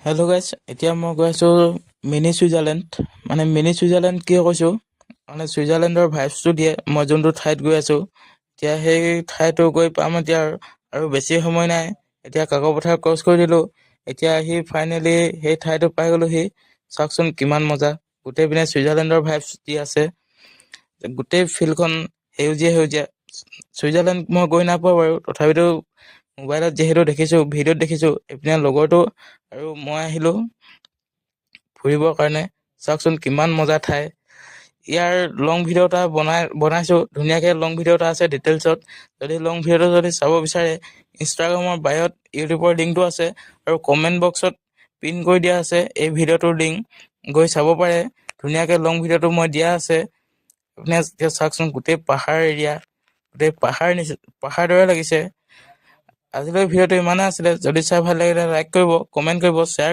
Hello' গাইছ, এতিয়া মই গৈ আছোঁ মিনি ছুইজাৰলেণ্ড। মিনি ছুইজাৰলেণ্ড কিয় কৈছোঁ, ছুইজাৰলেণ্ডৰ ভাইবছটো দিয়ে মই যোনটো ঠাইত গৈ আছোঁ। এতিয়া সেই ঠাইতো গৈ পাম এতিয়া, আৰু বেছি সময় নাই। এতিয়া কাকপথাৰ ক্ৰছ কৰি দিলোঁ। এতিয়া আহি ফাইনেলি সেই ঠাইতো পাই গ'লোহি। চাওকচোন কিমান মজা, গোটেই পিনে ছুইজাৰলেণ্ডৰ ভাইবছ দি আছে। গোটেই ফিল্ডখন সেউজীয়া সেউজীয়া। ছুইজাৰলেণ্ড মই গৈ নাপাওঁ বাৰু, তথাপিতো মোবাইলত যিহেতু দেখিছোঁ, ভিডিঅ'ত দেখিছোঁ, এইপিনে লগৰটো আৰু মই আহিলোঁ ফুৰিবৰ কাৰণে। চাওকচোন কিমান মজা ঠাই। ইয়াৰ লং ভিডিঅ' এটা বনাইছোঁ ধুনীয়াকৈ। লং ভিডিঅ' এটা আছে ডিটেইলছত। যদি লং ভিডিঅ'টো যদি চাব বিচাৰে, ইনষ্টাগ্ৰামৰ বায়'ত ইউটিউবৰ লিংকটো আছে, আৰু কমেণ্ট বক্সত পিন কৰি দিয়া আছে এই ভিডিঅ'টোৰ লিংক। গৈ চাব পাৰে। ধুনীয়াকৈ লং ভিডিঅ'টো মই দিয়া আছে। আপুনি চাওকচোন গোটেই পাহাৰ এৰিয়া, গোটেই পাহাৰ দৰে লাগিছে। আজিলৈ ভিডিঅ'টো ইমানে আছিলে। যদি চাই ভাল লাগিলে লাইক কৰিব, কমেণ্ট কৰিব, শ্বেয়াৰ